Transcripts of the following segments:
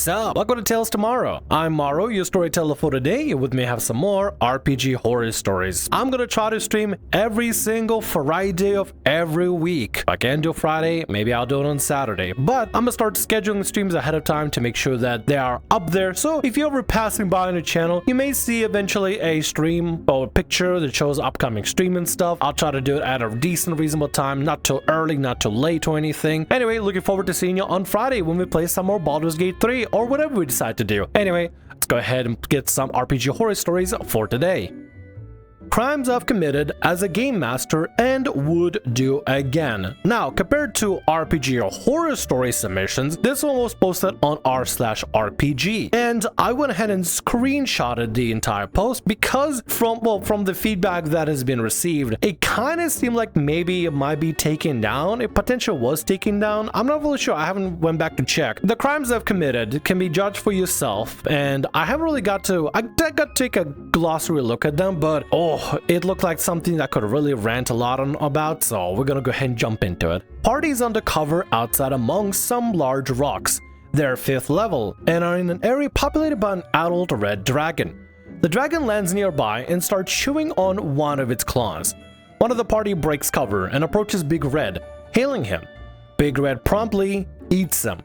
What's up? Welcome to Tales Tomorrow. I'm Morrow, your storyteller for today, and with me I have some more RPG horror stories. I'm gonna try to stream every single Friday of every week. If I can't do Friday, maybe I'll do it on Saturday. But I'm gonna start scheduling streams ahead of time to make sure that they are up there. So if you're ever passing by on the channel, you may see eventually a stream or a picture that shows upcoming stream and stuff. I'll try to do it at a decent, reasonable time, not too early, not too late or anything. Anyway, looking forward to seeing you on Friday when we play some more Baldur's Gate 3 or whatever we decide to do. Anyway, let's go ahead and get some RPG horror stories for today. Crimes I've committed as a game master and would do again. Now, compared to RPG horror story submissions, this one was posted on r/RPG, and I went ahead and screenshotted the entire post because from the feedback that has been received, it kind of seemed like maybe it might be taken down. It potentially was taken down. I'm not really sure. I haven't went back to check. The crimes I've committed can be judged for yourself, and I haven't really got to take a glossary look at them, but it looked like something that could really rant a lot about, so we're gonna go ahead and jump into it. Parties undercover outside among some large rocks. They're 5th level and are in an area populated by an adult red dragon. The dragon lands nearby and starts chewing on one of its claws. One of the party breaks cover and approaches Big Red, hailing him. Big Red promptly eats him.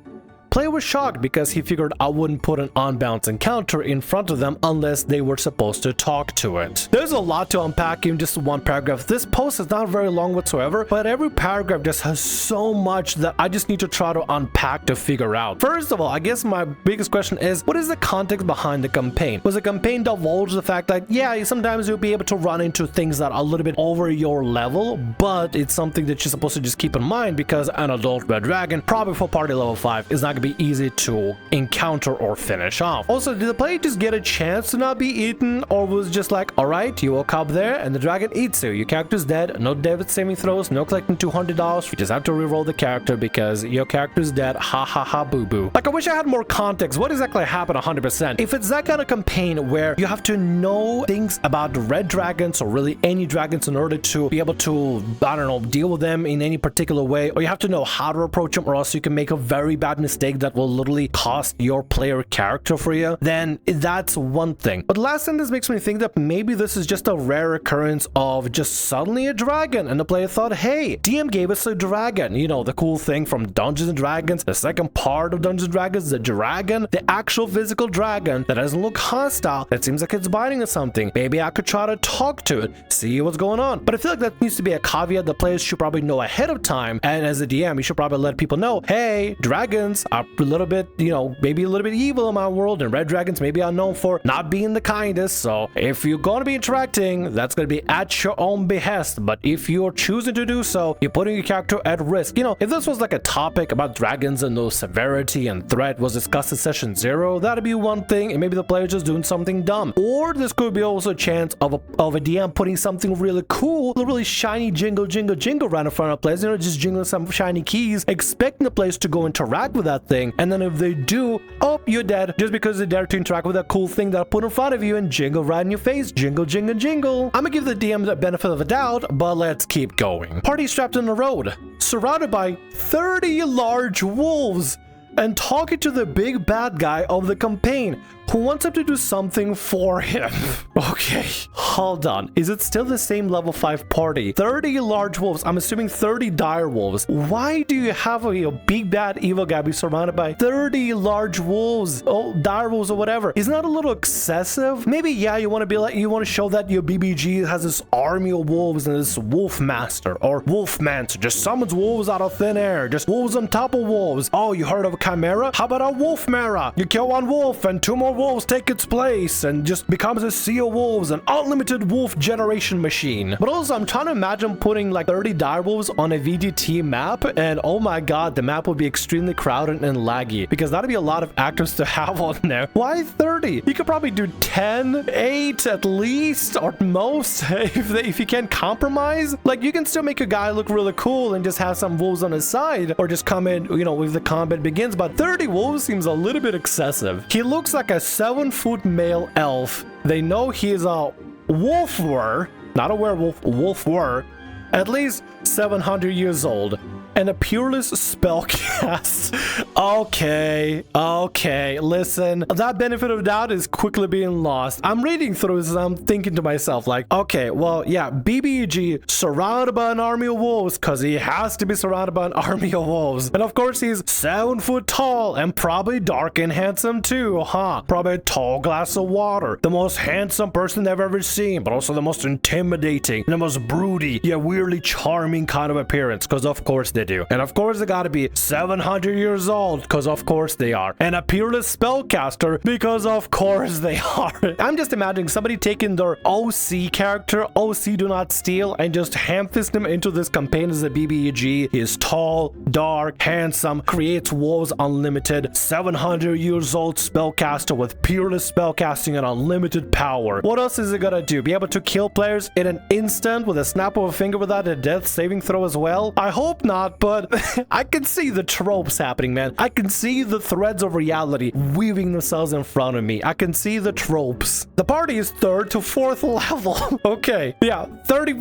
Player was shocked because he figured I wouldn't put an unbalanced encounter in front of them unless they were supposed to talk to it. There's a lot to unpack in just one paragraph. This post is not very long whatsoever, but every paragraph just has so much that I just need to try to unpack to figure out. First of all, I guess my biggest question is, what is the context behind the campaign? Was the campaign divulge the fact that, yeah, sometimes you'll be able to run into things that are a little bit over your level, but it's something that you're supposed to just keep in mind because an adult red dragon, probably for party level 5, is not be easy to encounter or finish off. Also, did the player just get a chance to not be eaten, or was just like, alright, you woke up there and the dragon eats you, your character's dead, no David saving throws, no collecting $200, you just have to reroll the character because your character's dead, ha ha ha boo boo. Like, I wish I had more context. What exactly happened 100%? If it's that kind of campaign where you have to know things about the red dragons or really any dragons in order to be able to, I don't know, deal with them in any particular way, or you have to know how to approach them or else you can make a very bad mistake that will literally cost your player character for you, then that's one thing. But last sentence makes me think that maybe this is just a rare occurrence of just suddenly a dragon and the player thought, hey, DM gave us a dragon. You know, the cool thing from Dungeons & Dragons, the second part of Dungeons & Dragons, the dragon, the actual physical dragon that doesn't look hostile, that seems like it's biting at something. Maybe I could try to talk to it, see what's going on. But I feel like that needs to be a caveat the players should probably know ahead of time, and as a DM, you should probably let people know, hey, dragons are a little bit, you know, maybe a little bit evil in my world, and red dragons maybe are known for not being the kindest, so if you're going to be interacting, that's going to be at your own behest, but if you're choosing to do so, you're putting your character at risk. You know, if this was like a topic about dragons and no severity and threat was discussed in session 0, that'd be one thing, and maybe the player just doing something dumb. Or this could be also a chance of a DM putting something really cool, a really shiny jingle right in front of players, you know, just jingling some shiny keys, expecting the players to go interact with that thing, and then if they do, oh, you're dead just because they dare to interact with that cool thing that I put in front of you and jingle right in your face. Jingle, jingle, jingle. I'm gonna give the DM the benefit of the doubt, but let's keep going. Party strapped on the road, surrounded by 30 large wolves, and talking to the big bad guy of the campaign who wants him to do something for him. Okay, hold on. Is it still the same level 5 party? 30 large wolves. I'm assuming 30 dire wolves. Why do you have a big bad evil guy be surrounded by 30 large wolves? Oh, dire wolves or whatever. Isn't that a little excessive? Maybe, yeah, you want to be like, you want to show that your BBG has this army of wolves and this wolf master or wolfmancer just summons wolves out of thin air. Just wolves on top of wolves. Oh, you heard of a chimera? How about a wolf mara? You kill one wolf and 2 more wolves take its place and just becomes a sea of wolves, an unlimited wolf generation machine. But also, I'm trying to imagine putting like 30 dire wolves on a VGT map, and oh my god, the map would be extremely crowded and laggy because that'd be a lot of actors to have on there. Why 30? You could probably do 10, 8 at least, or most if you can compromise. Like, you can still make a guy look really cool and just have some wolves on his side, or just come in, you know, if the combat begins. But 30 wolves seems a little bit excessive. He looks like a 7-foot male elf. They know he is a wolfer, not a werewolf, wolfer, at least 700 years old. and a peerless spellcast. Okay, listen. That benefit of doubt is quickly being lost. I'm reading through this and I'm thinking to myself like, okay, well, yeah, BBG surrounded by an army of wolves because he has to be surrounded by an army of wolves. And of course, he's 7 foot tall and probably dark and handsome too, huh? Probably a tall glass of water. The most handsome person they've ever seen, but also the most intimidating and the most broody, yet weirdly charming kind of appearance, because of course they do. And of course they gotta be 700 years old, because of course they are. And a peerless spellcaster, because of course they are. I'm just imagining somebody taking their OC character, OC Do Not Steal, and just ham-fist him into this campaign as a BBEG. He is tall, dark, handsome, creates wolves unlimited, 700 years old spellcaster with peerless spellcasting and unlimited power. What else is it gonna do? Be able to kill players in an instant with a snap of a finger without a death saving throw as well? I hope not, but I can see the tropes happening, man. I can see the threads of reality weaving themselves in front of me. I can see the tropes. The party is 3rd to 4th level. Okay, yeah, 30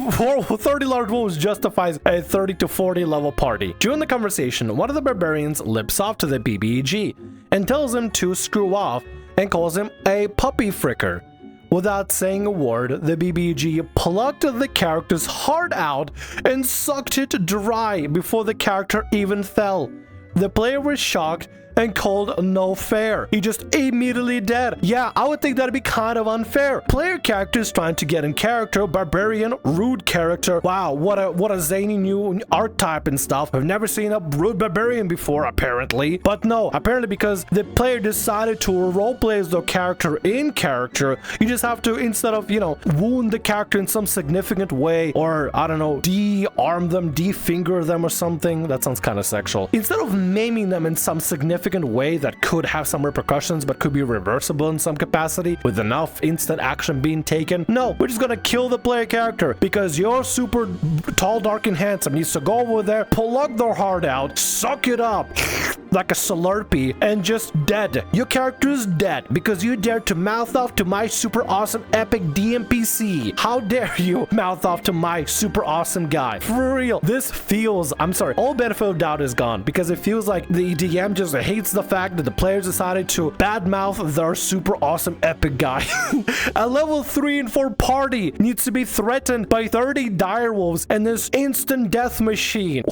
large wolves justifies a 30 to 40 level party. During the conversation, one of the barbarians lips off to the BBG and tells him to screw off and calls him a puppy fricker. Without saying a word, the BBG plucked the character's heart out and sucked it dry before the character even fell. The player was shocked and called no fair. He just immediately dead. Yeah, I would think that'd be kind of unfair. Player characters trying to get in character, barbarian, rude character. Wow, what a zany new archetype and stuff. I've never seen a rude barbarian before, apparently. But no, apparently because the player decided to roleplay as the character in character, you just have to, instead of, you know, wound the character in some significant way, or, I don't know, de-arm them, de-finger them or something. That sounds kind of sexual. Instead of maiming them in some significant way that could have some repercussions but could be reversible in some capacity with enough instant action being taken. No, we're just gonna kill the player character because you're super tall, dark, and handsome. Needs to go over there, pluck their heart out, suck it up like a Slurpee, and just dead. Your character is dead because you dared to mouth off to my super awesome epic DMPC. How dare you mouth off to my super awesome guy? For real, this feels, I'm sorry, all benefit of doubt is gone because it feels like the DM just hates the fact that the players decided to badmouth their super awesome epic guy. A level 3 and 4 party needs to be threatened by 30 direwolves and this instant death machine.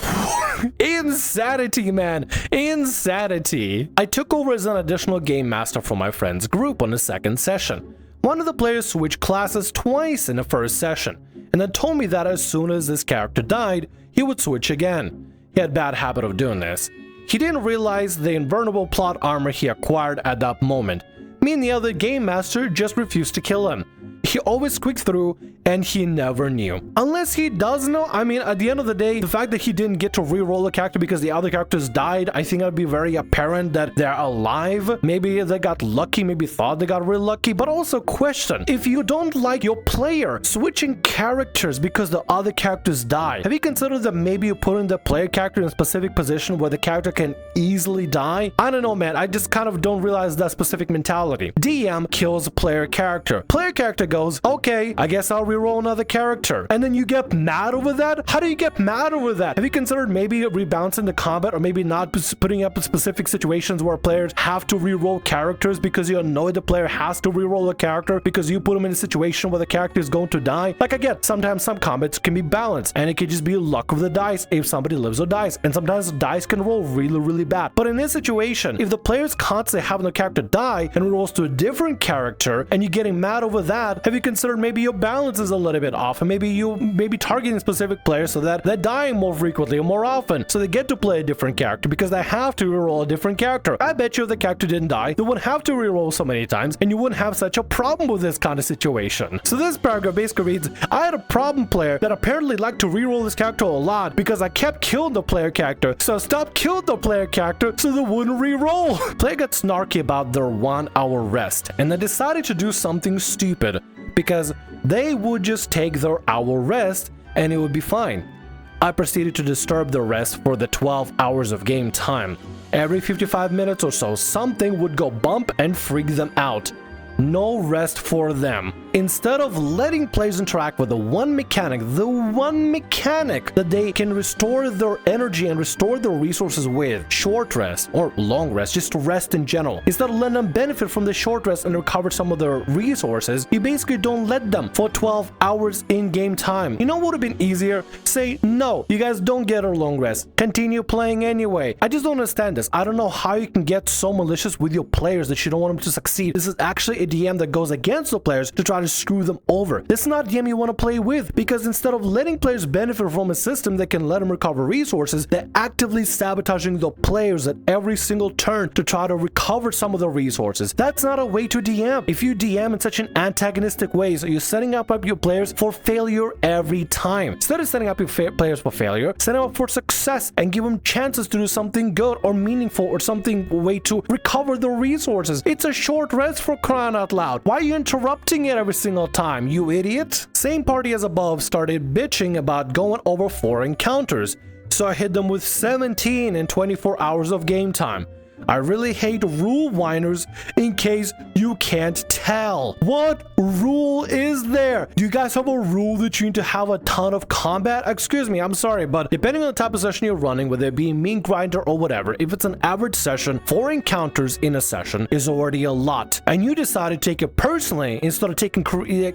Insanity, man. Insanity. I took over as an additional game master for my friend's group on the 2nd session. One of the players switched classes twice in the 1st session, and then told me that as soon as this character died, he would switch again. He had a bad habit of doing this. He didn't realize the invulnerable plot armor he acquired at that moment. Me and the other game master just refused to kill him. He always squeaked through, and he never knew. Unless he does know, I mean, at the end of the day, the fact that he didn't get to re-roll the character because the other characters died, I think it'd be very apparent that they're alive. Maybe they got lucky, maybe thought they got real lucky, but also question, if you don't like your player switching characters because the other characters die, have you considered that maybe you put in the player character in a specific position where the character can easily die? I don't know, man. I just kind of don't realize that specific mentality. DM kills player character. Player character goes, okay, I guess I'll reroll another character. And then you get mad over that? How do you get mad over that? Have you considered maybe rebalancing the combat, or maybe not putting up specific situations where players have to reroll characters because you annoy the player has to reroll a character because you put them in a situation where the character is going to die? Like, I get sometimes some combats can be balanced and it could just be luck of the dice if somebody lives or dies, and sometimes dice can roll really bad. But in this situation, if the player's constantly having the character die and rolls to a different character and you're getting mad over that, have you considered maybe your balance is a little bit off, and maybe you targeting specific players so that they're dying more frequently or more often, so they get to play a different character because they have to reroll a different character? I bet you if the character didn't die, they wouldn't have to reroll so many times, and you wouldn't have such a problem with this kind of situation. So this paragraph basically reads, I had a problem player that apparently liked to reroll this character a lot because I kept killing the player character, so I stopped killing the player character so they wouldn't reroll. Player got snarky about their 1 hour rest, and they decided to do something stupid because they would just take their hour rest and it would be fine. I proceeded to disturb their rest for the 12 hours of game time. Every 55 minutes or so, something would go bump and freak them out. No rest for them. instead of letting players interact with the one mechanic that they can restore their energy and restore their resources with, short rest or long rest, just to rest in general, instead of letting them benefit from the short rest and recover some of their resources, you basically don't let them for 12 hours in-game time. You know what would have been easier? Say, no, you guys don't get a long rest. Continue playing anyway. I just don't understand this. I don't know how you can get so malicious with your players that you don't want them to succeed. This is actually a DM that goes against the players to try to screw them over. This is not a DM you want to play with, because instead of letting players benefit from a system that can let them recover resources, they're actively sabotaging the players at every single turn to try to recover some of the resources. That's not a way to DM. If you DM in such an antagonistic way, so you're setting up your players for failure every time. Instead of setting up your players for failure, set them up for success and give them chances to do something good or meaningful or something way to recover the resources. It's a short rest, for crying out loud. Why are you interrupting it every single time, you idiot? Same party as above started bitching about going over 4 encounters, so I hit them with 17 and 24 hours of game time. I really hate rule whiners, in case you can't tell. What rule is there? Do you guys have a rule that you need to have a ton of combat? Excuse me, I'm sorry, but depending on the type of session you're running, whether it be mean grinder or whatever, if it's an average session, 4 encounters in a session is already a lot. And you decided to take it personally instead of taking,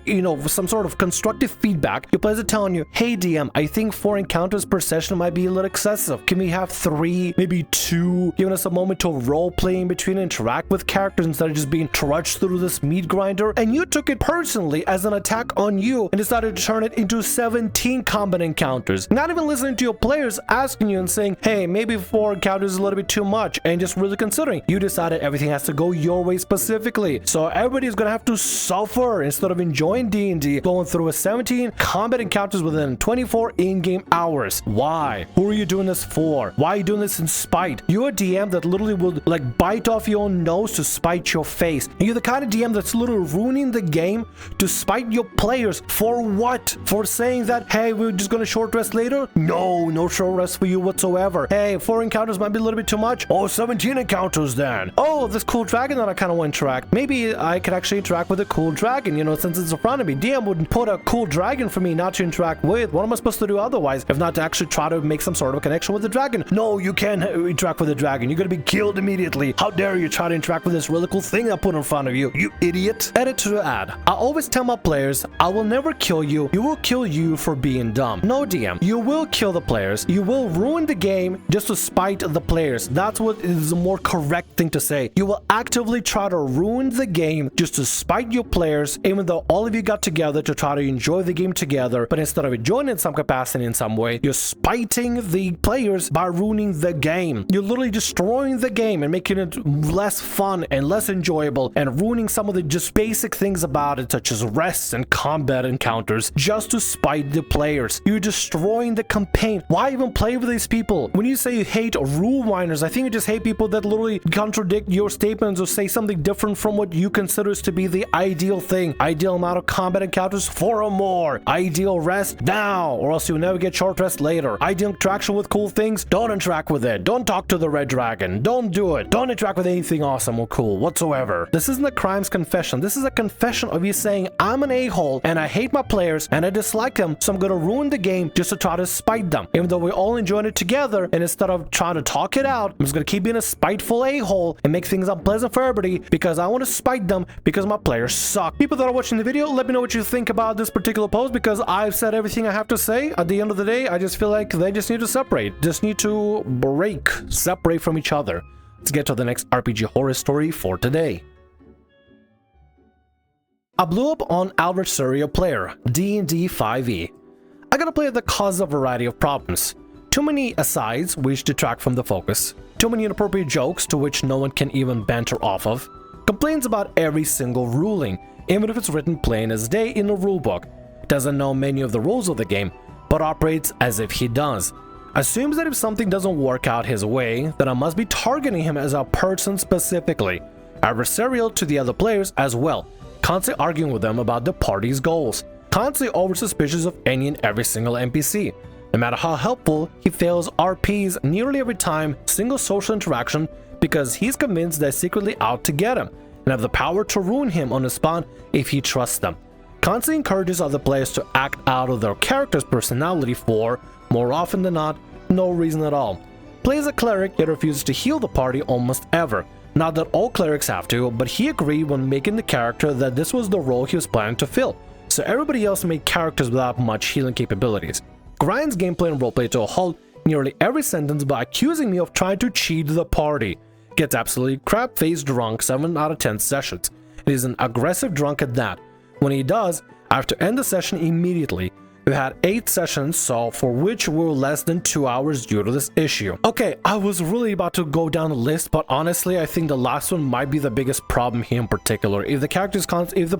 you know, some sort of constructive feedback. Your players are telling you, hey DM, I think 4 encounters per session might be a little excessive. Can we have 3, maybe 2, giving us a moment to role play in between and interact with characters instead of just being trudged through this meat grinder? And you took it personally as an attack on you and decided to turn it into 17 combat encounters. Not even listening to your players asking you and saying, hey, maybe 4 encounters is a little bit too much, and just really considering. You decided everything has to go your way specifically. So everybody's gonna have to suffer instead of enjoying D&D, going through a 17 combat encounters within 24 in-game hours. Why? Who are you doing this for? Why are you doing this in spite? You're a DM that literally will like bite off your own nose to spite your face. And you're the kind of DM that's literally ruining the game to spite your players. For what? For saying that, hey, we're just gonna short rest later? No short rest for you whatsoever. Hey, 4 encounters might be a little bit too much. Oh, 17 encounters then. Oh, this cool dragon that I kind of want to interact. Maybe I could actually interact with a cool dragon, you know, since it's in front of me. DM wouldn't put a cool dragon for me not to interact with. What am I supposed to do otherwise if not to actually try to make some sort of a connection with the dragon? No, you can't interact with the dragon. You're gonna be killed immediately. How dare you try to interact with this really cool thing I put in front of you, you idiot. Edit to the ad. I always tell my players, I will never kill you. You will kill you for being dumb. No DM. You will kill the players. You will ruin the game just to spite the players. That's what is a more correct thing to say. You will actively try to ruin the game just to spite your players, even though all of you got together to try to enjoy the game together, but instead of enjoying it in some capacity in some way, you're spiting the players by ruining the game. You're literally destroying the game and making it less fun and less enjoyable and ruining some of the just basic things about it, such as rests and combat encounters, just to spite the players. You're destroying the campaign. Why even play with these people? When you say you hate rule whiners, I think you just hate people that literally contradict your statements or say something different from what you consider to be the ideal thing. Ideal amount of combat encounters, 4 or more. Ideal rest now, or else you'll never get short rest later. Ideal interaction with cool things, don't interact with it. Don't talk to the red dragon. Don't do it. Don't interact with anything awesome or cool whatsoever. This isn't a crimes confession. This is a confession of you saying, I'm an a-hole and I hate my players and I dislike them, so I'm gonna ruin the game just to try to spite them. Even though we're all enjoying it together, and instead of trying to talk it out, I'm just gonna keep being a spiteful a-hole and make things unpleasant for everybody because I want to spite them because my players suck. People that are watching the video, let me know what you think about this particular post, because I've said everything I have to say. At the end of the day, I just feel like they just need to separate. Just need to separate from each other. Let's get to the next RPG horror story for today. I blew up on adversarial player, D&D 5e. I gotta play that causes a variety of problems. Too many asides which detract from the focus. Too many inappropriate jokes to which no one can even banter off of. Complains about every single ruling, even if it's written plain as day in a rulebook. Doesn't know many of the rules of the game, but operates as if he does. Assumes that if something doesn't work out his way, then I must be targeting him as a person specifically. Adversarial to the other players as well, constantly arguing with them about the party's goals. Constantly over suspicious of any and every single NPC. No matter how helpful, he fails RPs nearly every time, single social interaction, because he's convinced they're secretly out to get him and have the power to ruin him on the spot if he trusts them. constantly encourages other players to act out of their character's personality for, more often than not, no reason at all. Plays a cleric yet refuses to heal the party almost ever. Not that all clerics have to, but he agreed when making the character that this was the role he was planning to fill, so everybody else made characters without much healing capabilities. Grinds gameplay and roleplay to a halt nearly every sentence by accusing me of trying to cheat the party. Gets absolutely crap-faced drunk 7 out of 10 sessions. He's an aggressive drunk at that. When he does, I have to end the session immediately. We had 8 sessions, so for which we were less than 2 hours due to this issue. Okay, I was really about to go down the list, but honestly, I think the last one might be the biggest problem here in particular. If the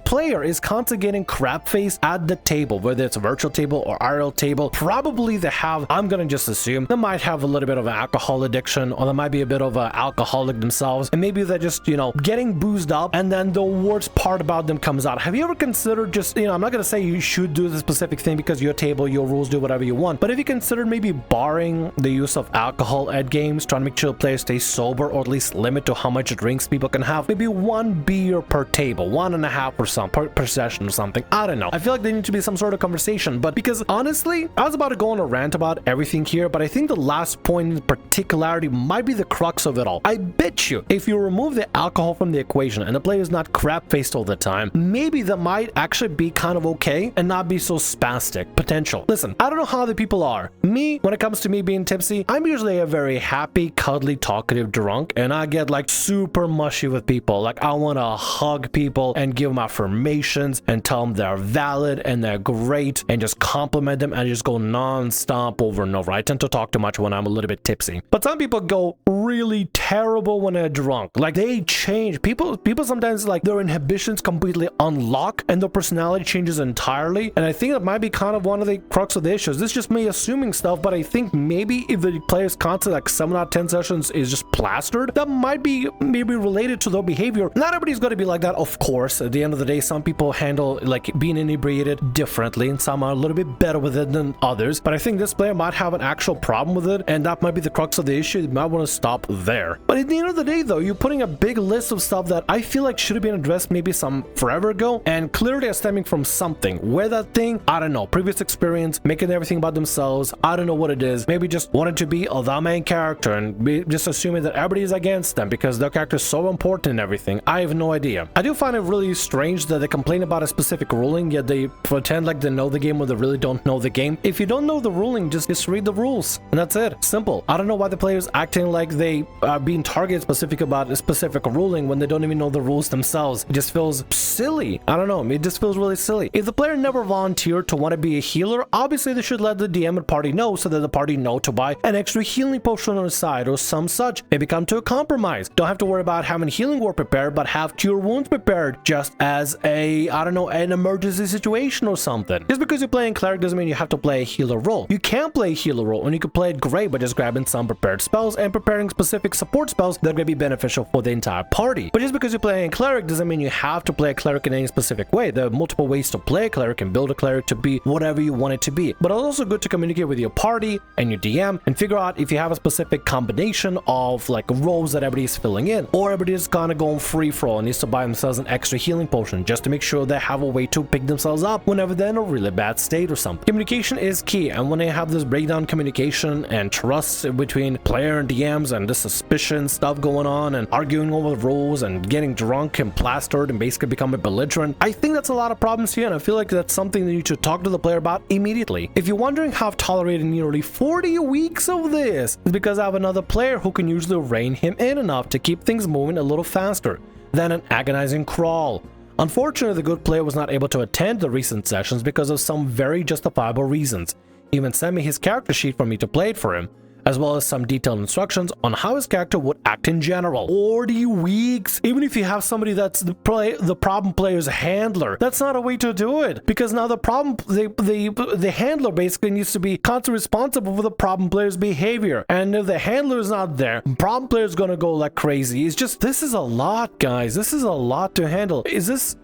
player is constantly getting crap face at the table, whether it's a virtual table or IRL table, probably they have, I'm gonna just assume, they might have a little bit of an alcohol addiction, or they might be a bit of an alcoholic themselves, and maybe they're just, you know, getting boozed up, and then the worst part about them comes out. Have you ever considered just, you know, I'm not gonna say you should do this specific thing because your table, your rules, do whatever you want, but if you consider maybe barring the use of alcohol at games, trying to make sure the players stay sober, or at least limit to how much drinks people can have, maybe 1 beer per table, 1.5 or something per session or something. I don't know. I feel like there needs to be some sort of conversation, but because honestly, I was about to go on a rant about everything here, but I think the last point in particularity might be the crux of it all. I bet you if you remove the alcohol from the equation and the player is not crap-faced all the time, maybe that might actually be kind of okay and not be so spastic. Potential. Listen, I don't know how the people are. Me, when it comes to me being tipsy, I'm usually a very happy, cuddly, talkative drunk, and I get like super mushy with people. Like I want to hug people and give them affirmations and tell them they're valid and they're great and just compliment them and just go non-stop over and over. I tend to talk too much when I'm a little bit tipsy. But some people go really terrible when they're drunk. Like they change. People sometimes like their inhibitions completely unlock and their personality changes entirely. And I think that might be kind of one of the crux of the issues. This is just me assuming stuff, but I think maybe if the player's content like 7 out of 10 sessions is just plastered, that might be maybe related to their behavior. Not everybody's going to be like that, of course. At the end of the day, some people handle like being inebriated differently and some are a little bit better with it than others, but I think this player might have an actual problem with it, and that might be the crux of the issue. You might want to stop there. But at the end of the day though, you're putting a big list of stuff that I feel like should have been addressed maybe some forever ago, and clearly are stemming from something. Where that thing, I don't know, previous experience, making everything about themselves, I don't know what it is. Maybe just wanted to be the main character and be just assuming that everybody is against them because their character is so important and everything. I have no idea. I do find it really strange that they complain about a specific ruling, yet they pretend like they know the game when they really don't know the game. If you don't know the ruling, just read the rules, and that's it. Simple. I don't know why the players acting like they are being targeted specific about a specific ruling when they don't even know the rules themselves. It just feels silly. I don't know. It just feels really silly. If the player never volunteered to want to be a healer, obviously they should let the DM and party know so that the party know to buy an extra healing potion on the side or some such. Maybe come to a compromise. Don't have to worry about having healing word prepared, but have cure wounds prepared just as a, I don't know, an emergency situation or something. Just because you're playing cleric doesn't mean you have to play a healer role. You can play a healer role and you can play it great by just grabbing some prepared spells and preparing specific support spells that are going to be beneficial for the entire party. But just because you're playing a cleric doesn't mean you have to play a cleric in any specific way. There are multiple ways to play a cleric and build a cleric to be whatever you want it to be. But it's also good to communicate with your party and your DM and figure out if you have a specific combination of like roles that everybody's filling in, or everybody's gonna go on free for all and needs to buy themselves an extra healing potion just to make sure they have a way to pick themselves up whenever they're in a really bad state or something. Communication is key, and when they have this breakdown communication and trust between player and DMs and this suspicion stuff going on and arguing over the rules and getting drunk and plastered and basically becoming belligerent, I think that's a lot of problems here, and I feel like that's something that you should talk to the player about immediately. If you're wondering how I've tolerated nearly 40 weeks of this, it's because I have another player who can usually rein him in enough to keep things moving a little faster than an agonizing crawl. Unfortunately, the good player was not able to attend the recent sessions because of some very justifiable reasons. He even sent me his character sheet for me to play it for him, as well as some detailed instructions on how his character would act in general. 40 weeks! Even if you have somebody that's the problem player's handler, that's not a way to do it, because now the handler basically needs to be constantly responsible for the problem player's behavior, and if the handler is not there, problem player's gonna go like crazy. It's just, this is a lot, guys. This is a lot to handle.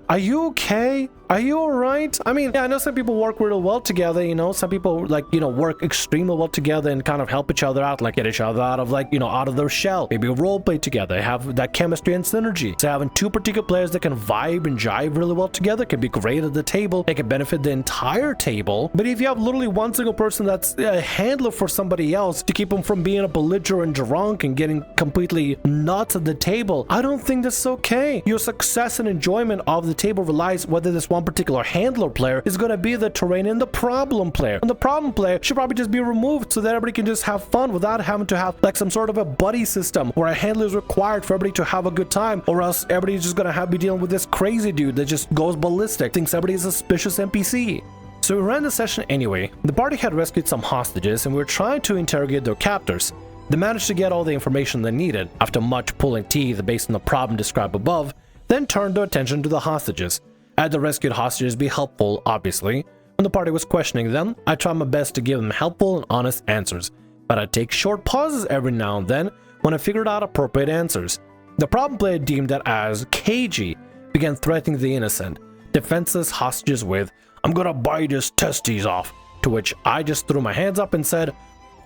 Are you okay? Are you alright? I mean, yeah, I know some people work real well together, you know, some people like, you know, work extremely well together and kind of help each other out, like get each other out of like, you know, out of their shell, maybe role play together, have that chemistry and synergy. So having two particular players that can vibe and jive really well together can be great at the table. They can benefit the entire table. But if you have literally one single person that's a handler for somebody else to keep them from being a belligerent drunk and getting completely nuts at the table, I don't think that's okay. Your success and enjoyment of the table relies whether this one particular handler player is going to be the terrain and the problem player. And the problem player should probably just be removed so that everybody can just have fun without having to have like some sort of a buddy system where a handler is required for everybody to have a good time, or else everybody's just going to be dealing with this crazy dude that just goes ballistic, thinks everybody's a suspicious NPC. So we ran the session anyway. The party had rescued some hostages and we were trying to interrogate their captors. They managed to get all the information they needed after much pulling teeth based on the problem described above, then turned their attention to the hostages. I had the rescued hostages be helpful, obviously. When the party was questioning them, I tried my best to give them helpful and honest answers, but I'd take short pauses every now and then when I figured out appropriate answers. The problem player deemed that as cagey, began threatening the innocent, defenseless hostages with, "I'm gonna bite his testes off," to which I just threw my hands up and said,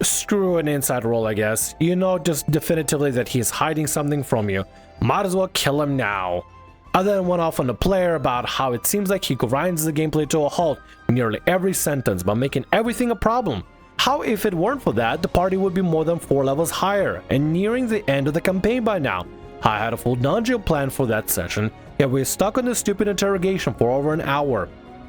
"Screw an inside roll, I guess. You know just definitively that he's hiding something from you. Might as well kill him now." I then went off on the player about how it seems like he grinds the gameplay to a halt nearly every sentence by making everything a problem. How if it weren't for that, the party would be more than 4 levels higher and nearing the end of the campaign by now. I had a full dungeon plan for that session, yet we were stuck on this stupid interrogation for over an hour.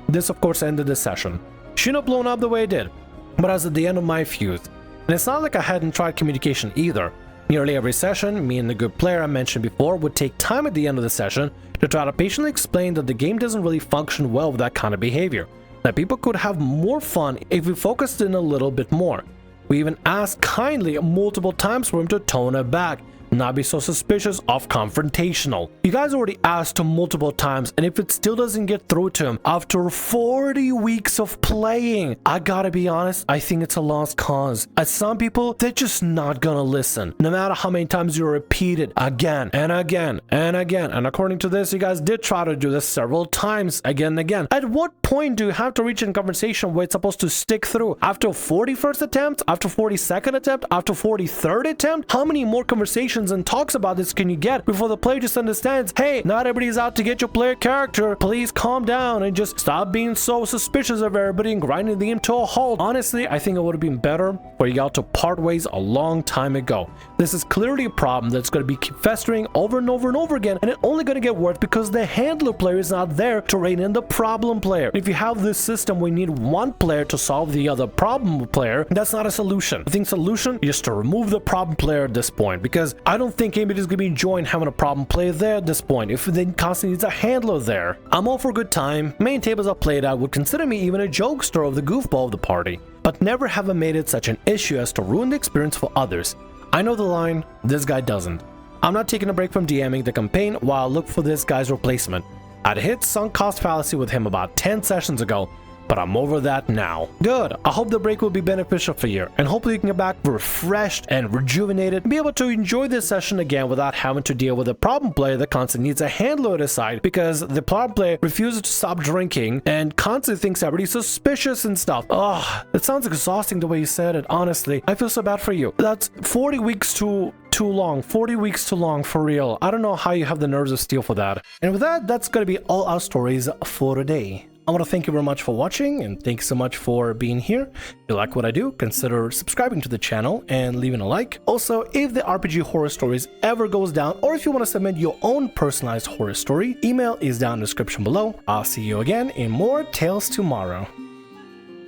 This of course ended the session. Shouldn't have blown up the way it did, but I was at the end of my fuse. And it's not like I hadn't tried communication either. Nearly every session, me and the good player I mentioned before would take time at the end of the session to try to patiently explain that the game doesn't really function well with that kind of behavior, that people could have more fun if we focused in a little bit more. We even asked kindly multiple times for him to tone it back, not be so suspicious of confrontational. You guys already asked him multiple times, and if it still doesn't get through to him after 40 weeks of playing, I gotta be honest, I think it's a lost cause. As some people, they're just not gonna listen, no matter how many times you repeat it again and again and again. And according to this, you guys did try to do this several times, again and again. At what point do you have to reach a conversation where it's supposed to stick through? After 41st attempt? After 42nd attempt? After 43rd attempt? How many more conversations and talks about this can you get before the player just understands, hey, not everybody's out to get your player character, please calm down and just stop being so suspicious of everybody and grinding the game to a halt? Honestly, I think it would have been better for y'all to part ways a long time ago. This is clearly a problem that's going to be keep festering over and over and over again, and it's only going to get worse because the handler player is not there to rein in the problem player. If you have this system where you need one player to solve the other problem player, that's not a solution. I think solution is just to remove the problem player at this point, because I don't think anybody's gonna be enjoying having a problem player there at this point if they constantly needs a handler there. I'm all for a good time. Main tables I've played at would consider me even a jokester of the goofball of the party, but never have I made it such an issue as to ruin the experience for others. I know the line, this guy doesn't. I'm not taking a break from DMing the campaign while I look for this guy's replacement. I'd hit sunk cost fallacy with him about 10 sessions ago, but I'm over that now. Good. I hope the break will be beneficial for you, and hopefully you can get back refreshed and rejuvenated and be able to enjoy this session again without having to deal with a problem player that constantly needs a handler at his side because the problem player refuses to stop drinking and constantly thinks everybody's suspicious and stuff. Oh, it sounds exhausting the way you said it. Honestly, I feel so bad for you. That's 40 weeks too long. 40 weeks too long, for real. I don't know how you have the nerves of steel for that. And with that, that's gonna be all our stories for today. I want to thank you very much for watching, and thanks so much for being here. If you like what I do, consider subscribing to the channel and leaving a like. Also, if the RPG Horror Stories ever goes down, or if you want to submit your own personalized horror story, email is down in the description below. I'll see you again in more Tales tomorrow.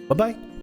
Bye-bye.